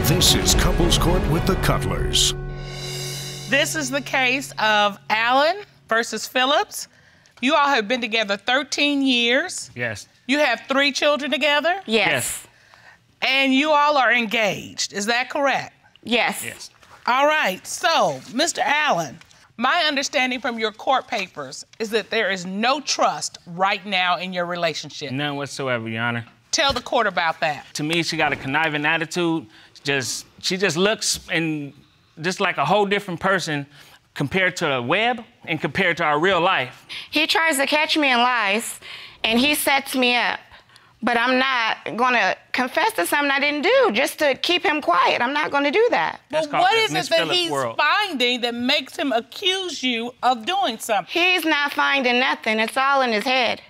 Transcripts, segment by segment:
This is Couples Court with the Cutlers. This is the case of Allen versus Phillips. You all have been together 13 years. Yes. You have 3 children together? Yes. And you all are engaged, is that correct? Yes. Yes. All right, so, Mr. Allen, my understanding from your court papers is that there is no trust right now in your relationship. None whatsoever, Your Honor. Tell the court about that. To me, she got a conniving attitude. She just looks and just like a whole different person compared to the web and compared to our real life. He tries to catch me in lies, and he sets me up. But I'm not gonna confess to something I didn't do just to keep him quiet. I'm not gonna do that. But what is it that he's finding that makes him accuse you of doing something? He's not finding nothing. It's all in his head.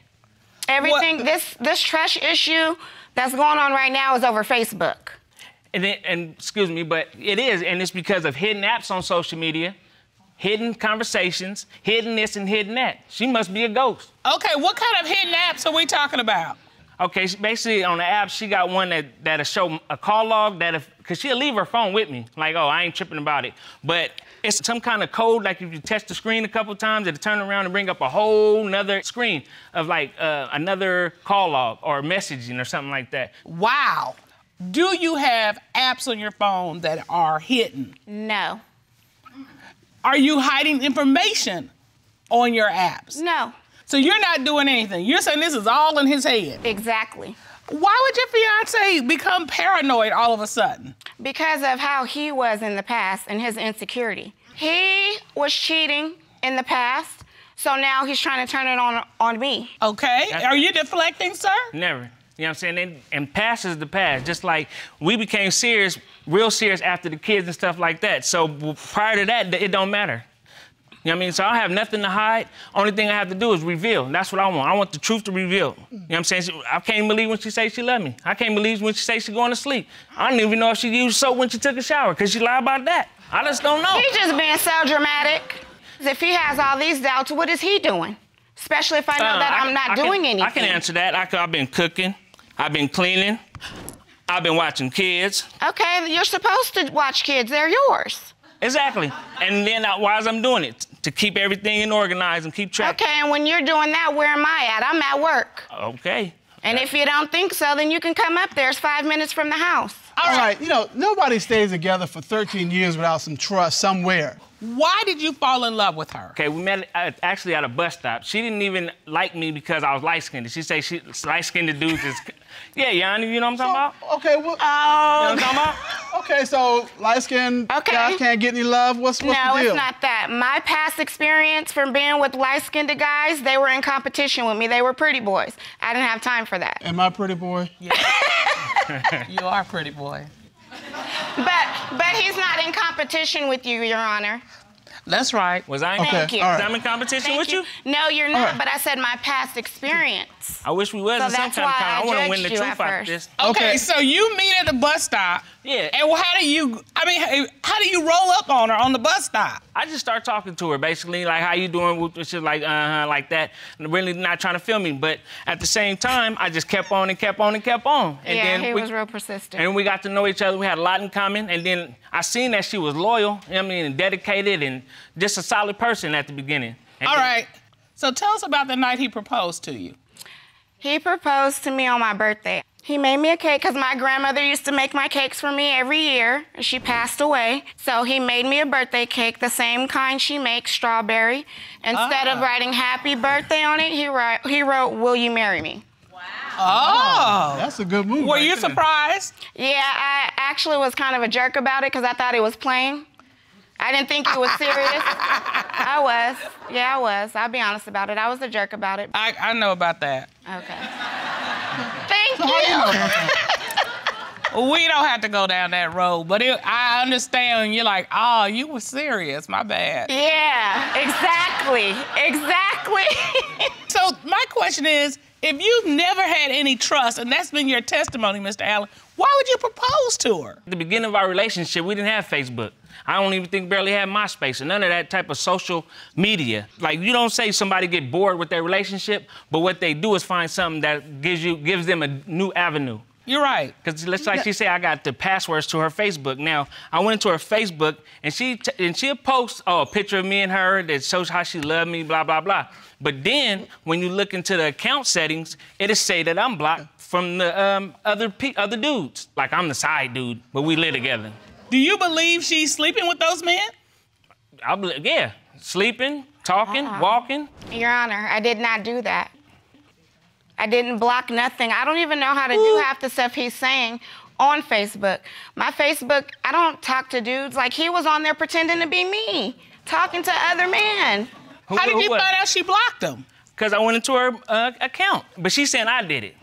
Everything, this trust issue that's going on right now is over Facebook. And excuse me, but it is, and it's because of hidden apps on social media, hidden conversations, hidden this and hidden that. She must be a ghost. Okay, what kind of hidden apps are we talking about? Okay, basically on the app, she got one that'll show a call log because she'll leave her phone with me. Like, oh, I ain't tripping about it. But it's some kind of code, like if you touch the screen a couple times, it'll turn around and bring up a whole nother screen of like another call log or messaging or something like that. Wow. Do you have apps on your phone that are hidden? No. Are you hiding information on your apps? No. So you're not doing anything. You're saying this is all in his head. Exactly. Why would your fiancé become paranoid all of a sudden? Because of how he was in the past and his insecurity. He was cheating in the past, so now he's trying to turn it on me. Okay. Are you deflecting, sir? Never. You know what I'm saying? And past is the past. Just like we became serious, real serious after the kids and stuff like that. So prior to that, it don't matter. You know what I mean? So I have nothing to hide. Only thing I have to do is reveal. That's what I want. I want the truth to reveal. You know what I'm saying? I can't believe when she say she love me. I can't believe when she say she going to sleep. I don't even know if she used soap when she took a shower, because she lied about that. I just don't know. He's just being so dramatic. If he has all these doubts, what is he doing? Especially if I know that I'm not doing anything. I can answer that. I've been cooking. I've been cleaning. I've been watching kids. Okay, you're supposed to watch kids. They're yours. Exactly. And then why is I'm doing it? To keep everything organized and keep track. Okay, and when you're doing that, where am I at? I'm at work. Okay. And if you don't think so, then you can come up there. It's 5 minutes from the house. All right, you know, nobody stays together for 13 years without some trust somewhere. Why did you fall in love with her? Okay, we met actually at a bus stop. She didn't even like me because I was light-skinned. She said light-skinned dudes is... Yeah, Yanni, you know what I'm talking about? Okay, well... You know what I'm talking about? Okay, so light-skinned guys can't get any love? What's the deal? No, it's not that. My past experience from being with light-skinned guys, they were in competition with me. They were pretty boys. I didn't have time for that. Am I a pretty boy? Yeah. You are a pretty boy. But he's not in competition with you, Your Honor. That's right. Was I? Thank you. I'm in competition with you? No, you're not, but I said my past experience. I wish we was in some kind of I want to win the truth out of this. Okay, so you meet at the bus stop. Yeah. And how do you roll up on her on the bus stop? I just start talking to her, basically, like, how you doing? She's like, like that. And really not trying to film me. But at the same time, I just kept on and kept on and kept on. And yeah, then he was real persistent. And we got to know each other. We had a lot in common. And then I seen that she was loyal, you know what I mean, and dedicated and just a solid person at the beginning. All right. So tell us about the night he proposed to you. He proposed to me on my birthday. He made me a cake because my grandmother used to make my cakes for me every year. She passed away. So he made me a birthday cake, the same kind she makes, strawberry. Instead of writing happy birthday on it, he wrote, will you marry me? Wow. Oh. That's a good move. Were you surprised? Yeah, I actually was kind of a jerk about it because I thought he was playing. I didn't think he was serious. I was. Yeah, I was. I'll be honest about it. I was a jerk about it. I know about that. Okay. Thank you. We don't have to go down that road, but I understand you're like, oh, you were serious. My bad. Yeah, exactly. Exactly. So my question is, if you've never had any trust, and that's been your testimony, Mr. Allen, why would you propose to her? At the beginning of our relationship, we didn't have Facebook. I don't even think barely had MySpace and none of that type of social media. Like, you don't say somebody get bored with their relationship, but what they do is find something that gives them a new avenue. You're right. Because it's like she said, I got the passwords to her Facebook. Now, I went into her Facebook, and she'll post a picture of me and her that shows how she loved me, blah, blah, blah. But then, when you look into the account settings, it'll say that I'm blocked from the other dudes. Like, I'm the side dude, but we live together. Do you believe she's sleeping with those men? Yeah, sleeping, talking, walking. Your Honor, I did not do that. I didn't block nothing. I don't even know how to do half the stuff he's saying on Facebook. My Facebook, I don't talk to dudes. Like, he was on there pretending to be me, talking to other men. How did you find out she blocked them? Because I went into her account, but she's saying I did it.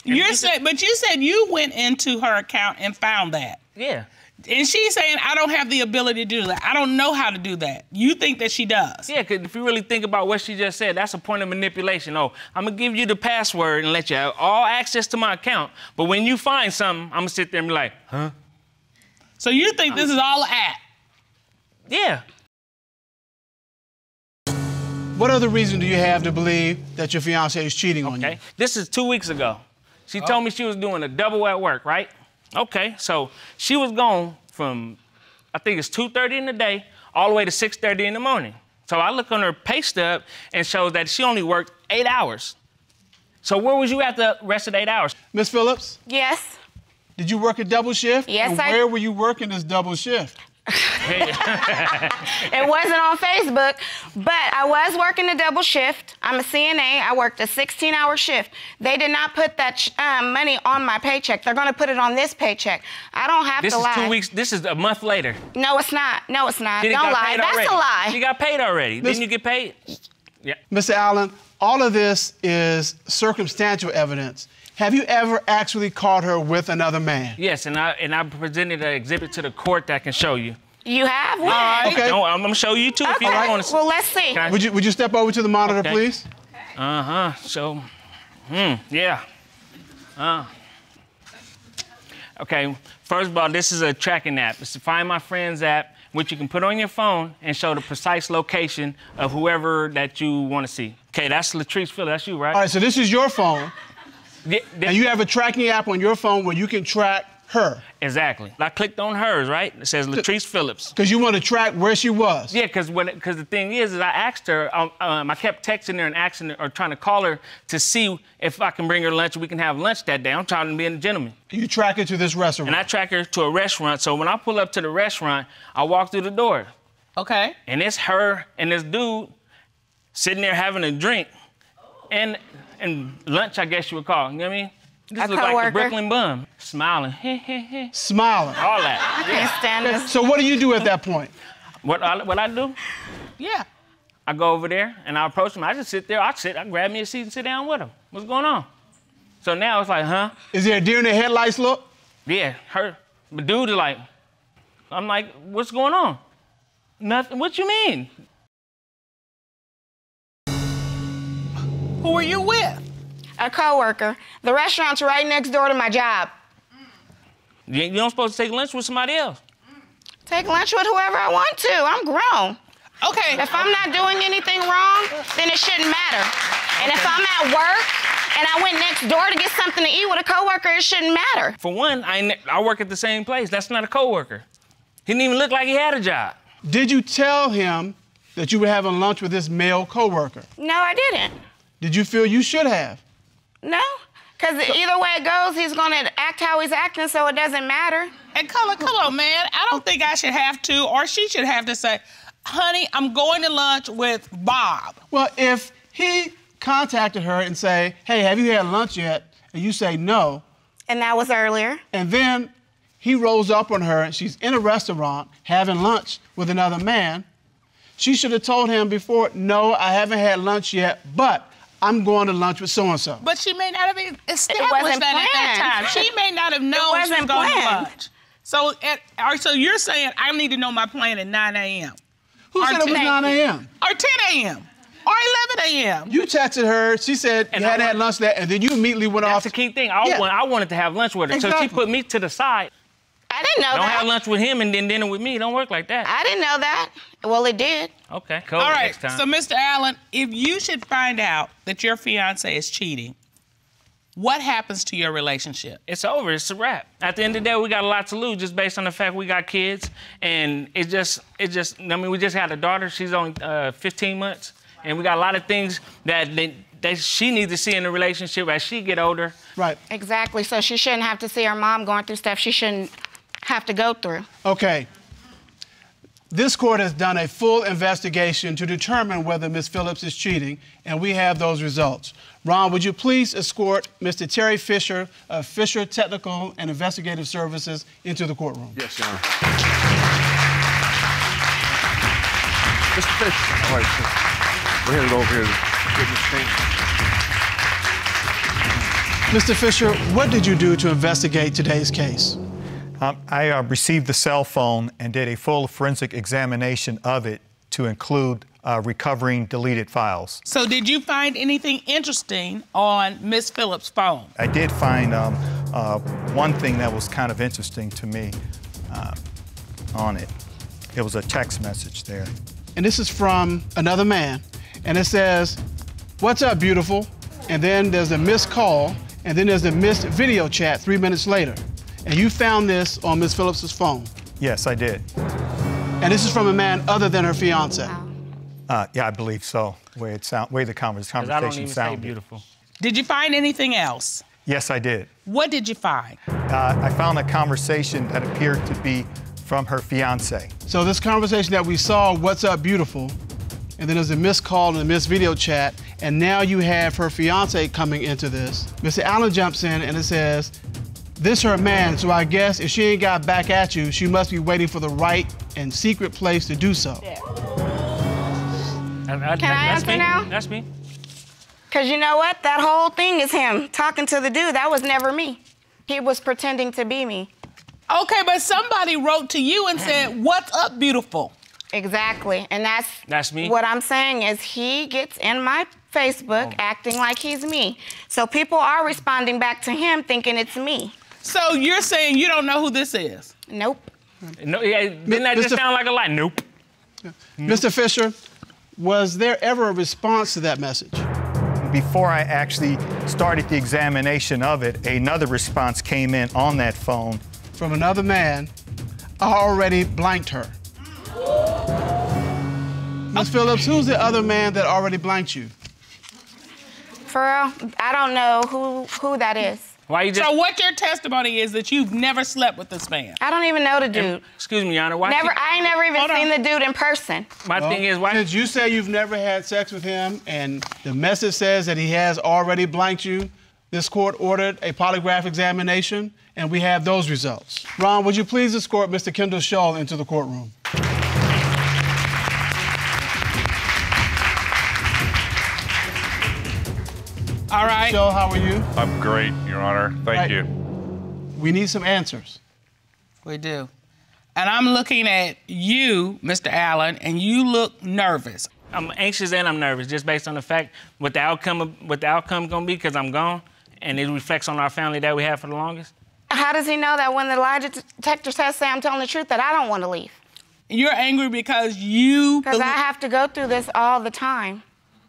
But you said you went into her account and found that. Yeah. And she's saying, I don't have the ability to do that. I don't know how to do that. You think that she does? Yeah, because if you really think about what she just said, that's a point of manipulation. Oh, I'm going to give you the password and let you have all access to my account. But when you find something, I'm going to sit there and be like, huh? So you think this is all an act? Yeah. What other reason do you have to believe that your fiancé is cheating on you? Okay, this is 2 weeks ago. She told me she was doing a double at work, right? Okay, so she was gone from, I think it's 2:30 in the day, all the way to 6:30 in the morning. So I look on her pay stub and shows that she only worked 8 hours. So where was you at the rest of the 8 hours? Miss Phillips? Yes. Did you work a double shift? Yes, and where were you working this double shift? It wasn't on Facebook, but I was working a double shift. I'm a CNA. I worked a 16-hour shift. They did not put that money on my paycheck. They're going to put it on this paycheck. I don't have to lie. This is 2 weeks. This is a month later. No, it's not. No, it's not. Don't lie. That's a lie. You got paid already. Didn't you get paid? Yeah. Mr. Allen, all of this is circumstantial evidence. Have you ever actually caught her with another man? Yes, and I presented an exhibit to the court that can show you. You have? What? Right. Okay. No, I'm gonna show you too if you don't want to. Well, let's see. Okay. Would you step over to the monitor, please? So, yeah. Okay. First of all, this is a tracking app. It's the Find My Friends app, which you can put on your phone and show the precise location of whoever that you want to see. Okay, that's Latrice Phillips. That's you, right? All right. So this is your phone, and you have a tracking app on your phone where you can track her. Exactly. I clicked on hers, right? It says Latrice Phillips. Because you want to track where she was. Yeah, because the thing is I asked her, I kept texting her and asking her, or trying to call her to see if I can bring her lunch and we can have lunch that day. I'm trying to be a gentleman. You track her to this restaurant. And I track her to a restaurant, so when I pull up to the restaurant, I walk through the door. Okay. And it's her and this dude sitting there having a drink and lunch, I guess you would call it, you know what I mean? This looks like the Brooklyn Bum, smiling. Smiling. All that. I can't stand this. So what do you do at that point? What I do? Yeah. I go over there and I approach him. I just sit there. I grab me a seat and sit down with him. What's going on? So now it's like, huh? Is there a deer in the headlights look? Yeah, her. But dude is like, I'm like, what's going on? Nothing. What you mean? Who are you with? A coworker. The restaurant's right next door to my job. You don't supposed to take lunch with somebody else. Take lunch with whoever I want to. I'm grown. Okay. If I'm not doing anything wrong, then it shouldn't matter. And if I'm at work and I went next door to get something to eat with a coworker, it shouldn't matter. For one, I work at the same place. That's not a coworker. He didn't even look like he had a job. Did you tell him that you were having lunch with this male coworker? No, I didn't. Did you feel you should have? No, because either way it goes, he's going to act how he's acting, so it doesn't matter. And come on, man. I don't think I should have to, or she should have to say, honey, I'm going to lunch with Bob. Well, if he contacted her and say, hey, have you had lunch yet? And you say no. And that was earlier. And then he rolls up on her and she's in a restaurant having lunch with another man. She should have told him before, no, I haven't had lunch yet, but I'm going to lunch with so-and-so. But she may not have established that at that time. She may not have known she was going to lunch. So, so you're saying I need to know my plan at 9 a.m. Who said it was 9 a.m.? Or 10 a.m. Or 11 a.m. You texted her, she said you hadn't had lunch that, and then you immediately went off. That's the key thing. I wanted to have lunch with her. Exactly. So she put me to the side. I didn't know that. Don't have lunch with him and then dinner with me. Don't work like that. I didn't know that. Well, it did. Okay, cool. All right, next time. so Mr. Allen, if you should find out that your fiance is cheating, what happens to your relationship? It's over. It's a wrap. At the end of the day, we got a lot to lose just based on the fact we got kids. And I mean, we just had a daughter. She's only 15 months. And we got a lot of things that she needs to see in the relationship as she get older. Right. Exactly. So she shouldn't have to see her mom going through stuff she shouldn't have to go through. Okay. This court has done a full investigation to determine whether Ms. Phillips is cheating, and we have those results. Ron, would you please escort Mr. Terry Fisher of Fisher Technical and Investigative Services into the courtroom? Yes, Your Honor. Mr. Fisher. All right, sir. We're headed over here to witness stand. Mr. Fisher, what did you do to investigate today's case? I received the cell phone and did a full forensic examination of it to include recovering deleted files. So did you find anything interesting on Ms. Phillips' phone? I did find one thing that was kind of interesting to me on it. It was a text message there. And this is from another man, and it says, "What's up, beautiful?" And then there's a missed call, and then there's a missed video chat 3 minutes later. And you found this on Ms. Phillips' phone? Yes, I did. And this is from a man other than her fiance? Yeah, I believe so. Way the conversation I don't even say sounded. beautiful. Did you find anything else? Yes, I did. What did you find? I found a conversation that appeared to be from her fiance. So this conversation that we saw, "What's up, beautiful?" and then there's a missed call and a missed video chat, and now you have her fiance coming into this. Mr. Allen jumps in and it says, "This her man, so I guess if she ain't got back at you, she must be waiting for the right and secret place to do so." Can I answer now? That's me. Because you know what? That whole thing is him talking to the dude. That was never me. He was pretending to be me. Okay, but somebody wrote to you and said, "What's up, beautiful?" Exactly. And That's me. What I'm saying is he gets in my Facebook acting like he's me. So people are responding back to him thinking it's me. So you're saying you don't know who this is? Nope. No, yeah, didn't that just sound like a lie? Nope. Mr. Fisher, was there ever a response to that message? Before I actually started the examination of it, another response came in on that phone. From another man, I already blanked her. Ms. Phillips, who's the other man that already blanked you? For real, I don't know who that is. Why you just... So what your testimony is that you've never slept with this man? I don't even know the dude. Excuse me, Your Honor. I ain't never even seen the dude in person. My thing is, why... Since you say you've never had sex with him and the message says that he has already blanked you, this court ordered a polygraph examination, and we have those results. Ron, would you please escort Mr. Kendall Shull into the courtroom? All right. Shull, how are you? I'm great, Your Honor. Thank you. We need some answers. We do. And I'm looking at you, Mr. Allen, and you look nervous. I'm anxious and I'm nervous just based on the fact what the outcome gonna be because I'm gone, and it reflects on our family that we have for the longest. How does he know that when the lie detector tests say I'm telling the truth that I don't want to leave? You're angry because you... Because I have to go through this all the time.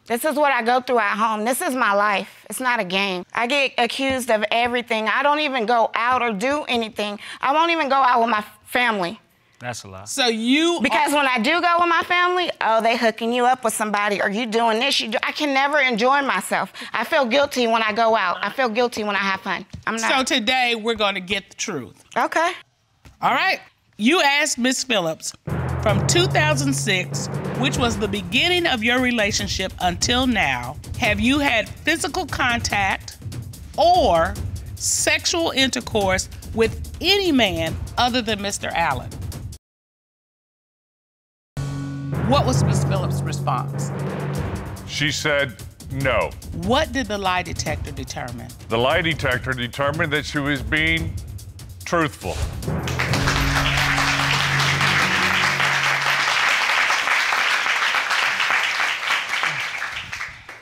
This is what I go through at home. This is my life. It's not a game. I get accused of everything. I don't even go out or do anything. I won't even go out with my family. That's a lot. So you... Because when I do go with my family, oh, they hooking you up with somebody, or you doing this, I can never enjoy myself. I feel guilty when I go out. I feel guilty when I have fun. I'm not. So today, we're going to get the truth. Okay. All right. You asked Ms. Phillips from 2006, which was the beginning of your relationship until now, have you had physical contact or sexual intercourse with any man other than Mr. Allen? What was Ms. Phillips' response? She said no. What did the lie detector determine? The lie detector determined that she was being truthful.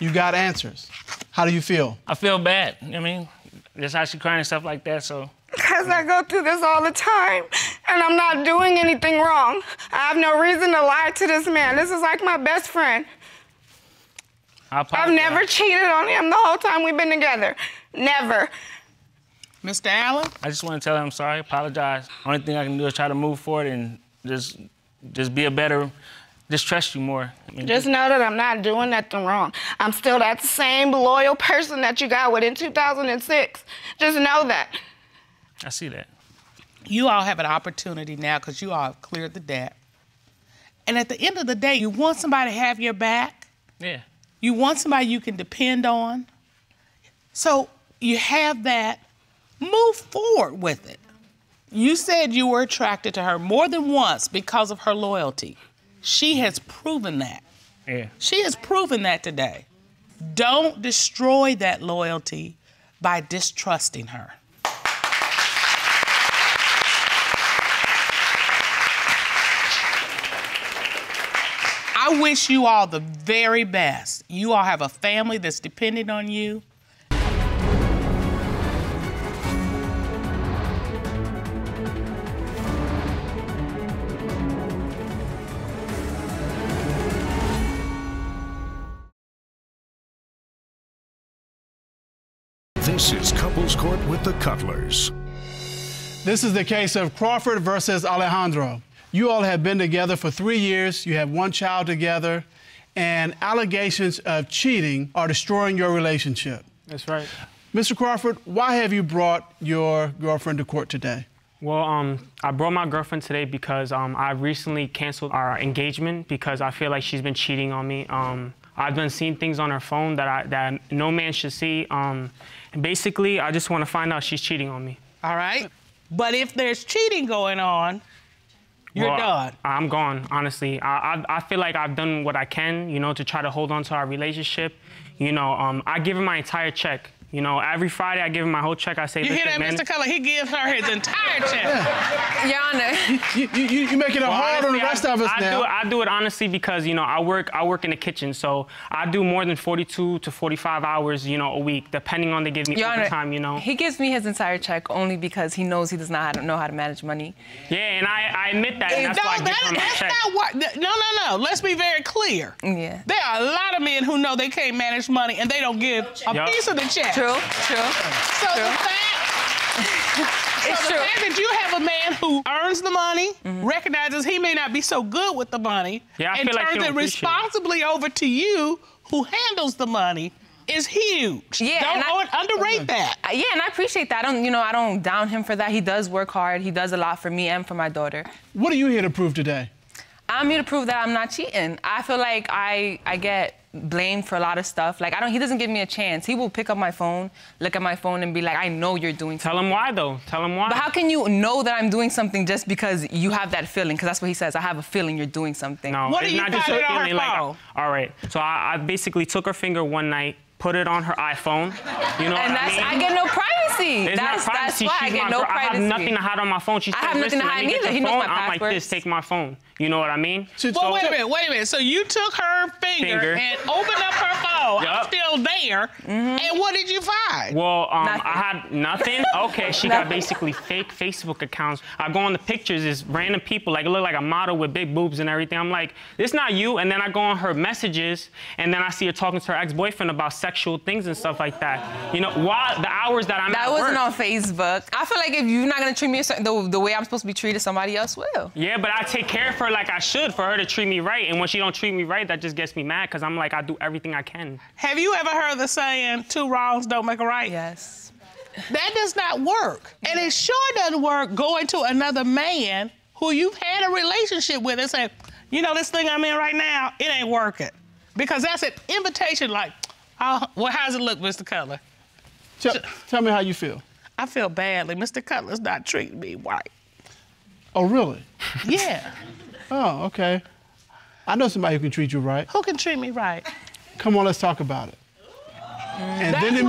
You got answers. How do you feel? I feel bad. I mean, that's how she crying and stuff like that, so. Because I go through this all the time, and I'm not doing anything wrong. I have no reason to lie to this man. This is like my best friend. I apologize. I've never cheated on him the whole time we've been together. Never. Mr. Allen? I just want to tell her I'm sorry, apologize. Only thing I can do is try to move forward and just be a better, just trust you more. I mean, Just know that I'm not doing nothing wrong. I'm still that same loyal person that you got with in 2006. Just know that. I see that. You all have an opportunity now because you all have cleared the debt. And at the end of the day, you want somebody to have your back. Yeah. You want somebody you can depend on. So you have that. Move forward with it. You said you were attracted to her more than once because of her loyalty. She has proven that. Yeah. She has proven that today. Don't destroy that loyalty by distrusting her. I wish you all the very best. You all have a family that's depending on you. This is Couples Court with the Cutlers. This is the case of Crawford versus Alejandro. You all have been together for 3 years. You have 1 child together, and allegations of cheating are destroying your relationship. That's right. Mr. Crawford, why have you brought your girlfriend to court today? Well, I brought my girlfriend today because I recently canceled our engagement because I feel like she's been cheating on me. I've been seeing things on her phone that no man should see. And basically, I just want to find out she's cheating on me. All right? But if there's cheating going on, you're done. I'm gone, honestly. I feel like I've done what I can, you know, to try to hold on to our relationship. You know, I give her my entire check. You know, every Friday I give him my whole check. I say, you hear that, Mr. Cutler? He gives her his entire check. Yeah. Your Honor. You making it hard on the rest of us now. I do it honestly because, you know, I work in the kitchen, so I do more than 42 to 45 hours, you know, a week, depending on they give me Your overtime, Honor, you know. He gives me his entire check only because he knows he does not know how to manage money. Yeah, and I admit that, and that's why I give him my check. Not what, no. Let's be very clear. Yeah. There are a lot of men who know they can't manage money and they don't give a piece of the check. True. So the fact that you have a man who earns the money, recognizes he may not be so good with the money, Yeah, I and feel like turns he it don't appreciate responsibly over to you, who handles the money, is huge. Yeah, Don't underrate that. Yeah, and I appreciate that. I don't down him for that. He does work hard. He does a lot for me and for my daughter. What are you here to prove today? I'm here to prove that I'm not cheating. I feel like I get blamed for a lot of stuff. Like, he doesn't give me a chance. He will pick up my phone, look at my phone, and be like, I know you're doing something. Tell him why, though. Tell him why. But how can you know that I'm doing something just because you have that feeling? Because that's what he says. I have a feeling you're doing something. No, What it's do you not just find a on her feeling. Like, phone? all right. So I basically took her finger one night, put it on her iPhone. You know And what I mean? I get no privacy. It's That's not privacy. why I She's get my no girl. privacy. I have nothing to hide on my phone. She I said, have nothing to "Listen, hide let me get neither. your He knows phone." my I'm like passwords. this, take my phone. You know what I mean? Well, wait a minute. So you took her finger and opened up her phone. I'm still there. And what did you find? Well, Nothing. I had nothing. Okay, she got basically fake Facebook accounts. I go on the pictures, it's random people, like it look like a model with big boobs and everything. I'm like, this not you. And then I go on her messages, and then I see her talking to her ex-boyfriend about sexual things and stuff like that. You know, why the hours that I'm at That wasn't work. on Facebook. I feel like if you're not gonna treat me the way I'm supposed to be treated, somebody else will. Yeah, but I take care of her like I should for her to treat me right. And when she don't treat me right, that just gets me mad because I'm like, I do everything I can. Have you ever heard the saying, 2 wrongs don't make a right? Yes. That does not work. And it sure doesn't work going to another man who you've had a relationship with and say, you know, this thing I'm in right now, it ain't working. Because that's an invitation like, well, how's it look, Mr. Cutler? Tell me how you feel. I feel badly. Mr. Cutler's not treating me right. Oh, really? Yeah. Oh, okay. I know somebody who can treat you right. Who can treat me right? Come on, let's talk about it. And then the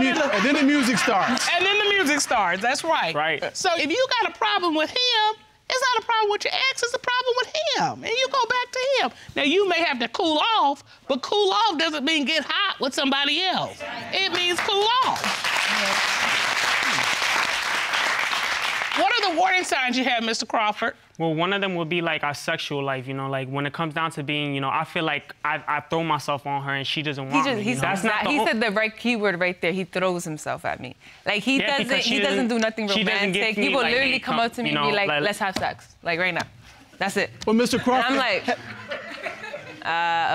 music starts. And then the music starts, that's right. Right. So if you got a problem with him, it's not a problem with your ex, it's a problem with him. And you go back to him. Now, you may have to cool off, but cool off doesn't mean get hot with somebody else. It means cool off. What are the warning signs you have, Mr. Crawford? Well, one of them would be like our sexual life, you know, like when it comes down to being, you know, I feel like I throw myself on her and she doesn't want me. He said the right keyword right there. He throws himself at me. Like he doesn't do nothing romantic. He will literally come up to me and be like, let's have sex, like right now. That's it. Well, Mr. Crawford. And I'm like,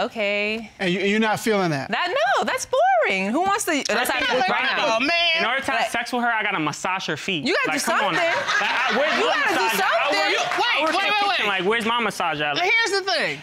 okay. And you're not feeling that? No, that's boring. Who wants to? Let's have sex right now. Oh, man. In order to have sex with her, I gotta massage her feet. You gotta do something. Where's You my gotta do massage? something. Wait. Like, where's my massage at? Here's the thing.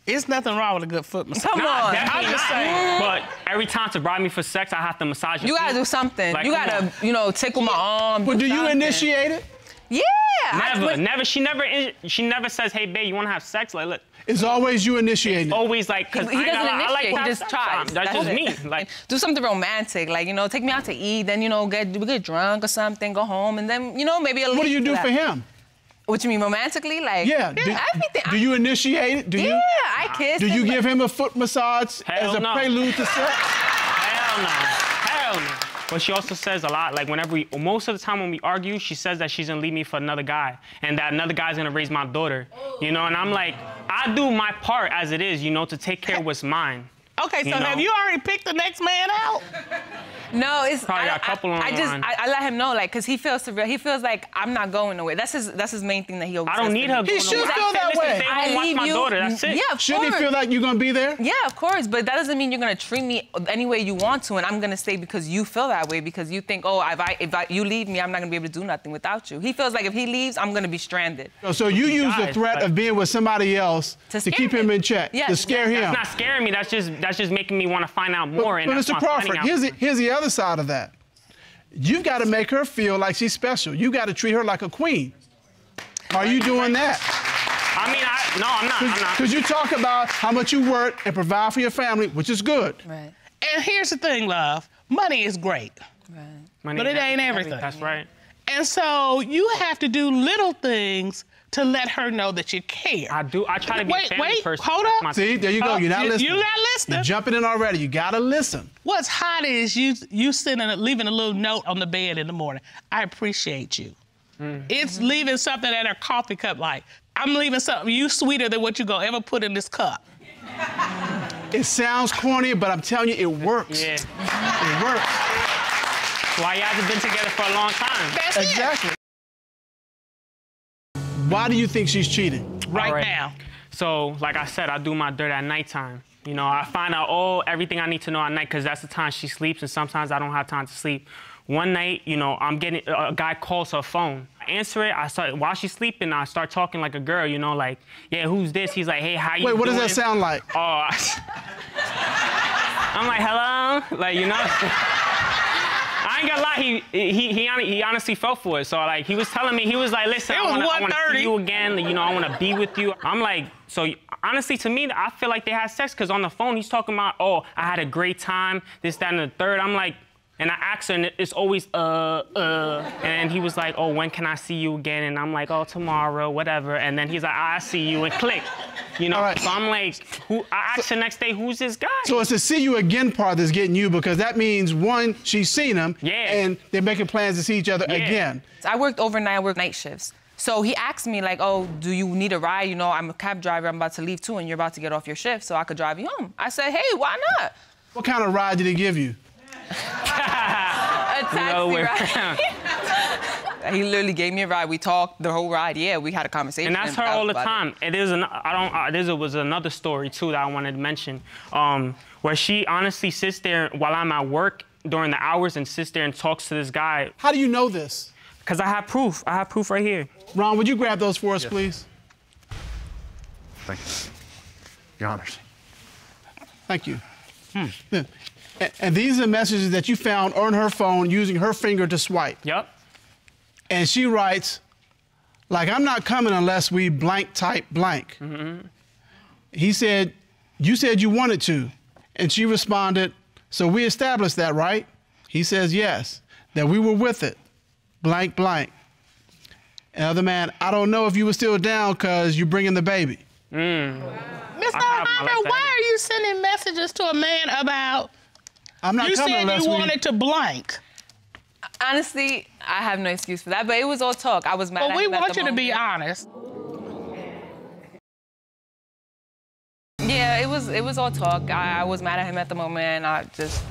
It's nothing wrong with a good foot massage. Come on. I'm just saying. But every time to bribe me for sex, I have to massage her You gotta feet. do something. Like, You gotta, you know, tickle my arm. But do you something. initiate it? Yeah. Never. She never says, hey, babe, you wanna have sex? Like, look. It's always you initiating it. Always like, cause He doesn't I like initiate, to he have just sex. tries. That's just it. me. Like, do something romantic, like, you know, take me out to eat, then, you know, we get drunk or something, go home, and then, you know, maybe What do you do for him? What you mean, romantically? Like, Yeah. everything. Do you initiate it? Yeah, I kiss. Do you give him a foot massage Hell as a no. prelude to sex? Hell no. But she also says a lot, like most of the time when we argue, she says that she's gonna leave me for another guy and that another guy's gonna raise my daughter, you know? And I'm like, I do my part as it is, you know, to take care of what's mine. Okay, so have you already picked the next man out? No, it's Probably got a couple on the line. I let him know, like, cause he feels surreal. He feels like I'm not going nowhere. That's his main thing that he always I don't says need to her me. going He should nowhere. feel that way. I watch my daughter, that's it. Yeah, of Shouldn't he course. feel like you're gonna be there? Yeah, of course, but that doesn't mean you're gonna treat me any way you want to, and I'm gonna stay because you feel that way, because you think, oh, if you leave me, I'm not gonna be able to do nothing without you. He feels like if he leaves, I'm gonna be stranded. So you use the threat of being with somebody else to keep him in check, Yes, to scare him. That's not scaring me, that's just making me want to find out more. But Mr. Crawford, here's the other side of that. You've got to make her feel like she's special. You got to treat her like a queen. Are you doing that? I mean, no, I'm not. Because you talk about how much you work and provide for your family, which is good. Right. And here's the thing, love. Money is great. Right. But it ain't everything. That's right. And so you have to do little things to let her know that you care. I do. I try to be a family person. Hold up. See, there you go. You're not listening. You're not listening. You're jumping in already. You got to listen. What's hot is you leaving a little note on the bed in the morning. I appreciate you. It's leaving something in her coffee cup like, I'm leaving something you sweeter than what you gonna ever put in this cup. It sounds corny, but I'm telling you, it works. Yeah. It works. Why y'all have been together for a long time. That's Exactly. Why do you think she's cheating? Right now. So, like I said, I do my dirt at nighttime. You know, I find out everything I need to know at night because that's the time she sleeps, and sometimes I don't have time to sleep. One night, you know, a guy calls her phone. I answer it. While she's sleeping, I start talking like a girl, you know, like, yeah, who's this? He's like, hey, how you doing? Wait, what does that sound like? Oh, I'm like, hello? Like, you know? I ain't gonna lie, he honestly fell for it. So, like, he was telling me, he was like, listen, I want to see you again. You know, I want to be with you. I'm like, so honestly, to me, I feel like they had sex because on the phone, he's talking about, oh, I had a great time, this, that, and the third. I'm like, and I asked her, and it's always, And he was like, oh, when can I see you again? And I'm like, oh, tomorrow, whatever. And then he's like, I see you, and click. You know, Right. so I'm like, I asked the next day, who's this guy? So it's the see you again part that's getting you because that means, one, she's seen him, and they're making plans to see each other again. I worked overnight, I worked night shifts. So he asked me, like, oh, do you need a ride? You know, I'm a cab driver, I'm about to leave too, and you're about to get off your shift, so I could drive you home. I said, hey, why not? What kind of ride did he give you? A taxi ride. He literally gave me a ride. We talked the whole ride. Yeah, we had a conversation. And that's her all the time. And there's there was another story too that I wanted to mention, where she honestly sits there while I'm at work during the hours and sits there and talks to this guy. How do you know this? Because I have proof. I have proof right here. Ron, would you grab those for us, please? Thank you. Your honors. Thank you. And these are messages that you found on her phone using her finger to swipe. Yep. And she writes, like, I'm not coming unless we blank type blank. He said, you said you wanted to. And she responded, so we established that, right? He says, yes, that we were with it, blank blank. Another man, I don't know if you were still down because you're bringing the baby. Mr. Harper, why are you sending messages to a man about I'm not you coming said unless you wanted to blank? Honestly, I have no excuse for that, but it was all talk. I was mad at But we him at want the you to be moment. honest. Yeah, it was all talk. I was mad at him at the moment, and I just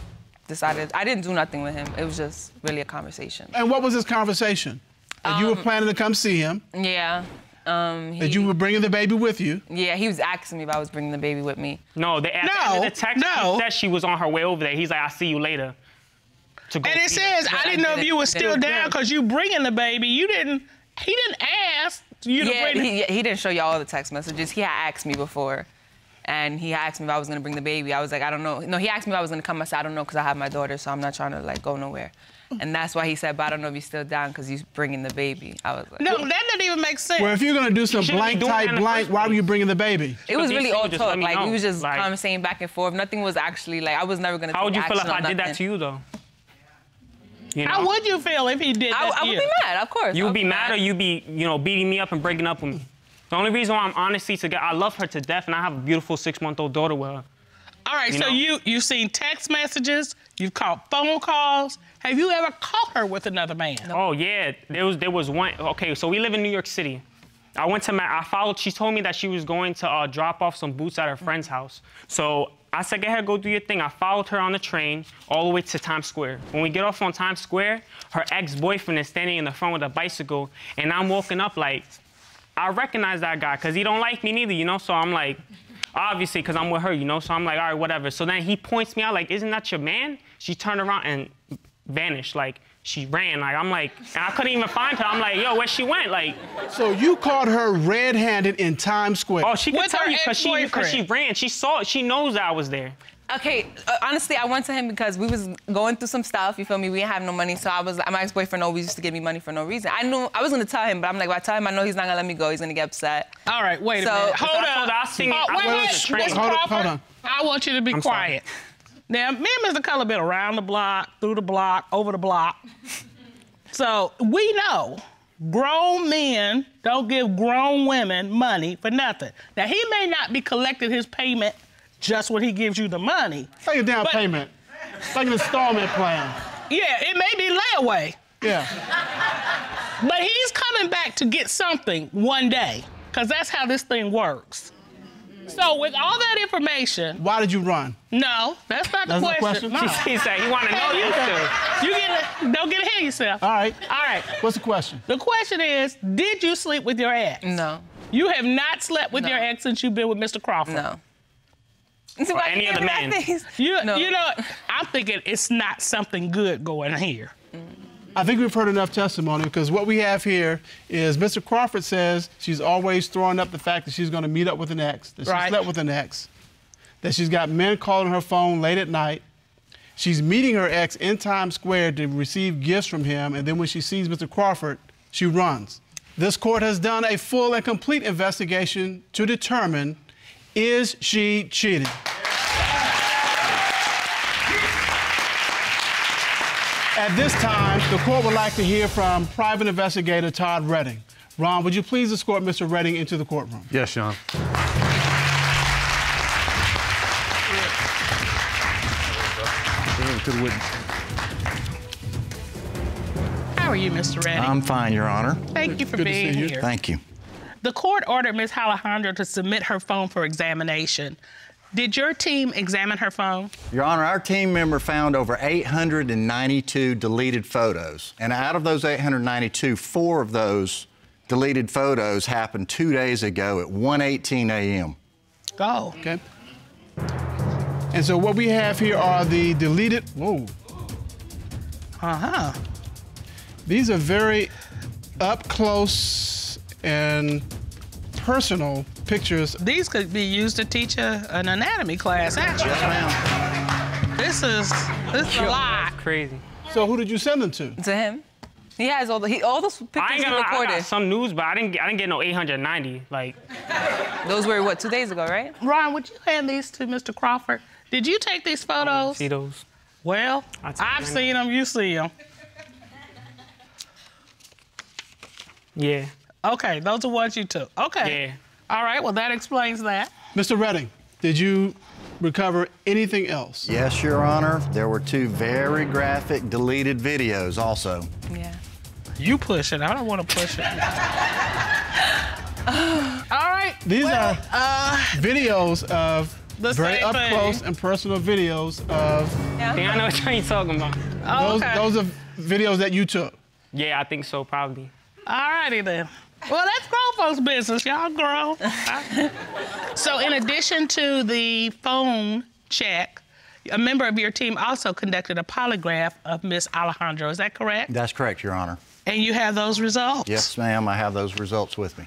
decided I didn't do nothing with him. It was just really a conversation. And what was this conversation? That you were planning to come see him? Yeah. That you were bringing the baby with you? Yeah, he was asking me if I was bringing the baby with me. No, at the end of the text, she said she was on her way over there. He's like, I'll see you later. And it says, I didn't know if you were still down because you bringing the baby. He didn't ask you to bring it. He didn't show you all the text messages. He had asked me before. And he asked me if I was gonna bring the baby. I was like, I don't know. No, he asked me if I was gonna come. I said, I don't know, because I have my daughter, so I'm not trying to like go nowhere. And that's why he said, but I don't know if you're still down because you're bringing the baby. I was like, no, that doesn't even make sense. Well, if you're gonna do some blank type blank, why were you bringing the baby? It was really all talk. Like, we was just conversating back and forth. Nothing was actually, like, I was never gonna take action on nothing. How would you feel if I did that to you, though? You know? How would you feel if he did that to you? I would be mad, of course. You would be mad, or you'd be, beating me up and breaking up with me. The only reason why I'm honestly together, I love her to death, and I have a beautiful 6-month-old daughter with her. All right, so you've seen text messages, you've called phone calls. Have you ever caught her with another man? Oh yeah, there was one. Okay, so we live in New York City. I went to she told me that she was going to drop off some boots at her friend's house. So I said, go ahead, go do your thing. I followed her on the train all the way to Times Square. When we get off on Times Square, her ex-boyfriend is standing in the front with a bicycle, and I'm walking up like, I recognize that guy, because he don't like me neither, So I'm like, obviously, because I'm with her, So I'm like, all right, whatever. So then he points me out like, isn't that your man? She turned around and vanished. Like, she ran. Like, I'm like, and I couldn't even find her. I'm like, yo, where she went? Like. So you caught her red-handed in Times Square? Oh, she could tell you because she ran. She saw it. She knows that I was there. Okay, honestly, I went to him because we was going through some stuff, you feel me? We didn't have no money, so my ex-boyfriend always used to give me money for no reason. I knew, I was gonna tell him, but I'm like, if I tell him, I know he's not gonna let me go, he's gonna get upset. All right, wait a minute. Hold on. I want you to be quiet. Now, me and Mr. Color been around the block, through the block, over the block. So we know grown men don't give grown women money for nothing. Now, he may not be collecting his payment just when he gives you the money. Like a down payment, like an installment plan. Yeah, it may be layaway. Yeah. But he's coming back to get something one day, because that's how this thing works. So with all that information... Why did you run? No, that's not the question. No. He said he wanted to know Don't get ahead of yourself. All right. All right. What's the question? The question is, did you sleep with your ex? No. You have not slept with your ex since you've been with Mr. Crawford? No. Or any other man. You know, I'm thinking it's not something good going here. I think we've heard enough testimony, because what we have here is Mr. Crawford says she's always throwing up the fact that she's going to meet up with an ex, that she slept with an ex, that she's got men calling her phone late at night. She's meeting her ex in Times Square to receive gifts from him, and then when she sees Mr. Crawford, she runs. This court has done a full and complete investigation to determine, is she cheating? At this time, the court would like to hear from Private Investigator Todd Redding. Ron, would you please escort Mr. Redding into the courtroom? Yes, Sean. How are you, Mr. Redding? I'm fine, Your Honor. Thank you for being here. Thank you. The court ordered Ms. Alejandro to submit her phone for examination. Did your team examine her phone? Your Honor, our team member found over 892 deleted photos. And out of those 892, 4 of those deleted photos happened 2 days ago at 1:18 a.m. Oh. Okay. And so what we have here are the deleted, Uh-huh. These are very up close and personal pictures. These could be used to teach an anatomy class, actually. Yes, ma'am. This is a lot. Crazy. So who did you send them to? To him. He has all those pictures he recorded. I got some news, but I didn't get no 890. Like. Those were, what, 2 days ago, right? Ron, would you hand these to Mr. Crawford? Did you take these photos? See those? Well, I've seen them, you see them. Yeah. Okay, those are ones you took. Okay. Yeah. All right, well, that explains that. Mr. Redding, did you recover anything else? Yes, Your Honor. There were 2 very graphic deleted videos also. Yeah. You push it. I don't want to push it. All right. These are videos of The very same up thing. close and personal videos of. I think I know what you're talking about. Oh, okay. Those are videos that you took. Yeah, I think so, probably. All righty then. Well, that's grown folks' business. Y'all grown. So in addition to the phone check, a member of your team also conducted a polygraph of Miss Alejandro. Is that correct? That's correct, Your Honor. And you have those results? Yes, ma'am. I have those results with me.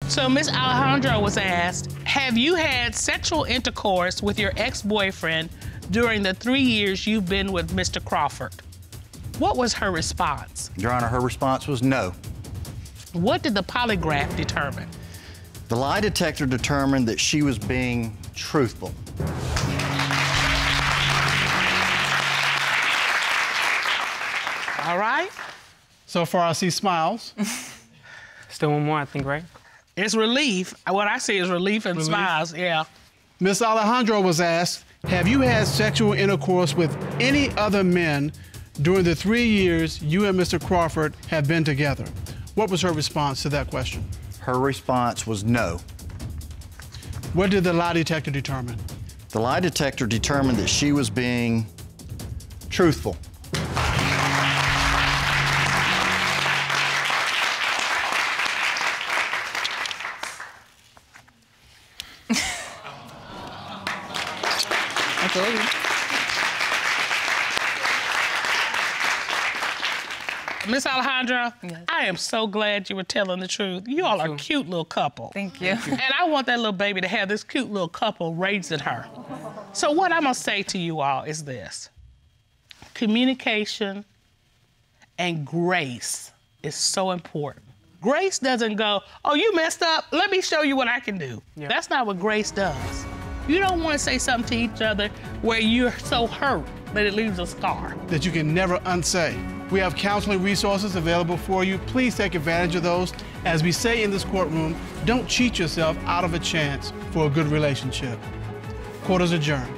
So Miss Alejandro was asked, have you had sexual intercourse with your ex-boyfriend during the 3 years you've been with Mr. Crawford? What was her response? Your Honor, her response was no. What did the polygraph determine? The lie detector determined that she was being truthful. All right. So far, I see smiles. Still one more, I think, right? It's relief. What I see is relief and smiles, yeah. Miss Alejandro was asked, have you had sexual intercourse with any other men during the 3 years you and Mr. Crawford have been together? What was her response to that question? Her response was no. What did the lie detector determine? The lie detector determined that she was being truthful. Miss Alejandra, I am so glad you were telling the truth. You all are a cute little couple. Thank you. And I want that little baby to have this cute little couple raising her. So what I'm gonna say to you all is this. Communication and grace is so important. Grace doesn't go, oh, you messed up, let me show you what I can do. Yeah. That's not what grace does. You don't want to say something to each other where you're so hurt that it leaves a scar. That you can never unsay. We have counseling resources available for you. Please take advantage of those. As we say in this courtroom, don't cheat yourself out of a chance for a good relationship. Court is adjourned.